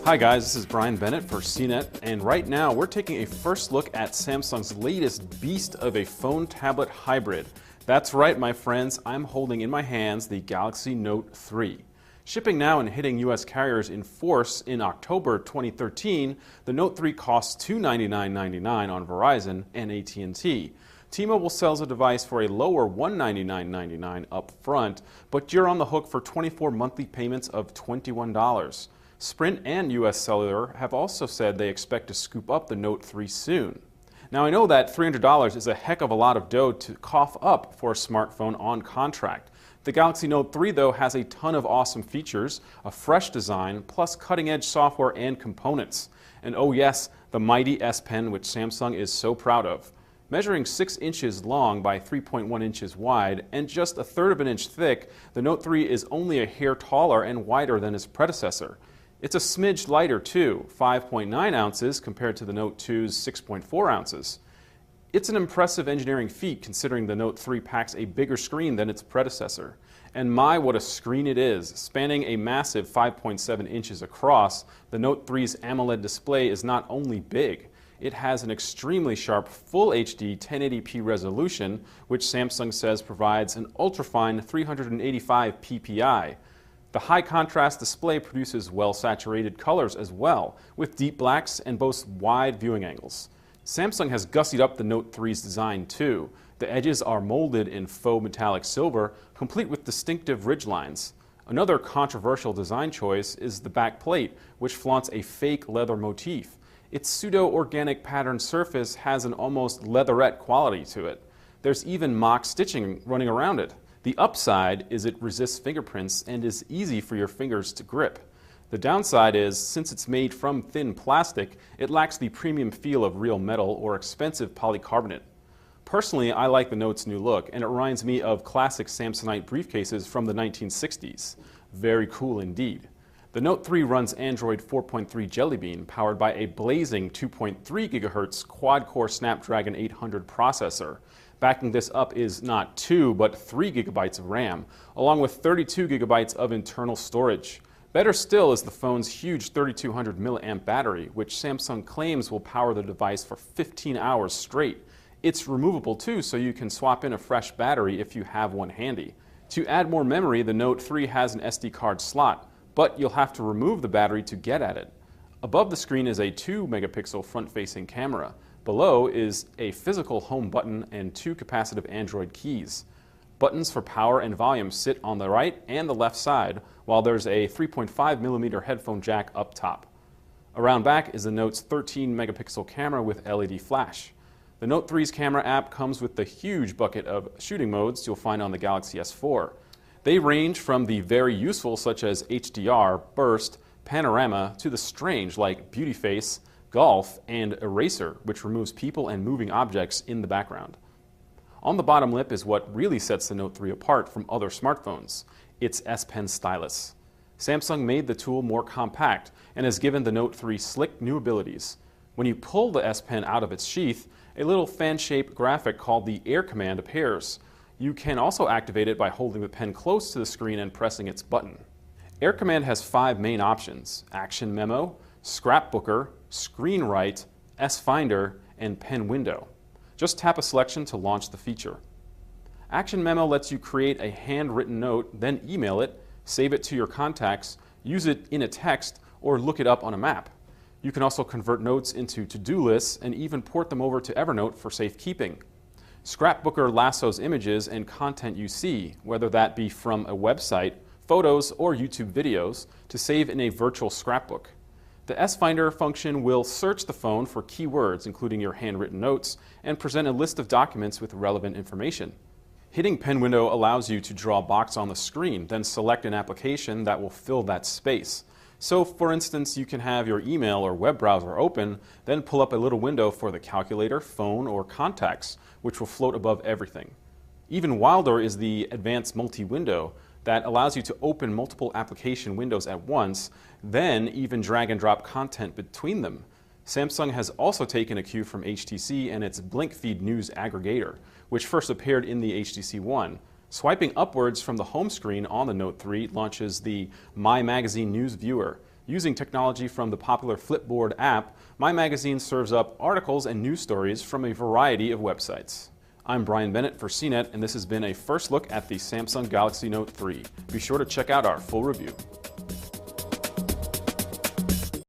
Hi guys, this is Brian Bennett for CNET, and right now we're taking a first look at Samsung's latest beast of a phone-tablet hybrid. That's right, my friends, I'm holding in my hands the Galaxy Note 3. Shipping now and hitting US carriers in force in October 2013, the Note 3 costs $299.99 on Verizon and AT&T. T-Mobile sells a device for a lower $199.99 up front, but you're on the hook for 24 monthly payments of $21. Sprint and US Cellular have also said they expect to scoop up the Note 3 soon. Now I know that $300 is a heck of a lot of dough to cough up for a smartphone on contract. The Galaxy Note 3 though has a ton of awesome features, a fresh design, plus cutting-edge software and components. And oh yes, the mighty S Pen which Samsung is so proud of. Measuring 6 inches long by 3.1 inches wide and just 1/3 of an inch thick, the Note 3 is only a hair taller and wider than its predecessor. It's a smidge lighter too, 5.9 ounces compared to the Note 2's 6.4 ounces. It's an impressive engineering feat considering the Note 3 packs a bigger screen than its predecessor. And my, what a screen it is! Spanning a massive 5.7 inches across, the Note 3's AMOLED display is not only big, it has an extremely sharp Full HD 1080p resolution, which Samsung says provides an ultrafine 385 ppi. The high contrast display produces well-saturated colors as well, with deep blacks and boasts wide viewing angles. Samsung has gussied up the Note 3's design too. The edges are molded in faux metallic silver, complete with distinctive ridge lines. Another controversial design choice is the back plate, which flaunts a fake leather motif. Its pseudo-organic patterned surface has an almost leatherette quality to it. There's even mock stitching running around it. The upside is it resists fingerprints and is easy for your fingers to grip. The downside is, since it's made from thin plastic, it lacks the premium feel of real metal or expensive polycarbonate. Personally, I like the Note's new look, and it reminds me of classic Samsonite briefcases from the 1960s. Very cool indeed. The Note 3 runs Android 4.3 Jelly Bean, powered by a blazing 2.3 GHz quad-core Snapdragon 800 processor. Backing this up is not 2, but 3 GB of RAM, along with 32 GB of internal storage. Better still is the phone's huge 3200 mAh battery, which Samsung claims will power the device for 15 hours straight. It's removable too, so you can swap in a fresh battery if you have one handy. To add more memory, the Note 3 has an SD card slot, but you'll have to remove the battery to get at it. Above the screen is a 2-megapixel front-facing camera. Below is a physical home button and 2 capacitive Android keys. Buttons for power and volume sit on the right and the left side, while there's a 3.5mm headphone jack up top. Around back is the Note's 13-megapixel camera with LED flash. The Note 3's camera app comes with the huge bucket of shooting modes you'll find on the Galaxy S4. They range from the very useful such as HDR, burst, panorama, to the strange like beauty face, golf, and eraser, which removes people and moving objects in the background. On the bottom lip is what really sets the Note 3 apart from other smartphones, its S Pen stylus. Samsung made the tool more compact and has given the Note 3 slick new abilities. When you pull the S Pen out of its sheath, a little fan-shaped graphic called the Air command appears. You can also activate it by holding the pen close to the screen and pressing its button. Air command has 5 main options: Action Memo, Scrapbooker, Screen Write, S-Finder, and Pen Window. Just tap a selection to launch the feature. Action Memo lets you create a handwritten note, then email it, save it to your contacts, use it in a text, or look it up on a map. You can also convert notes into to-do lists and even port them over to Evernote for safekeeping. Scrapbooker lassos images and content you see, whether that be from a website, photos, or YouTube videos, to save in a virtual scrapbook. The S-Finder function will search the phone for keywords, including your handwritten notes, and present a list of documents with relevant information. Hitting Pen Window allows you to draw a box on the screen, then select an application that will fill that space. So, for instance, you can have your email or web browser open, then pull up a little window for the calculator, phone, or contacts, which will float above everything. Even wilder is the advanced multi-window that allows you to open multiple application windows at once, then even drag and drop content between them. Samsung has also taken a cue from HTC and its Blink Feed news aggregator, which first appeared in the HTC One. Swiping upwards from the home screen on the Note 3 launches the My Magazine News Viewer. Using technology from the popular Flipboard app, my magazine serves up articles and news stories from a variety of websites. I'm Brian Bennett for CNET, and this has been a first look at the Samsung Galaxy Note 3. Be sure to check out our full review.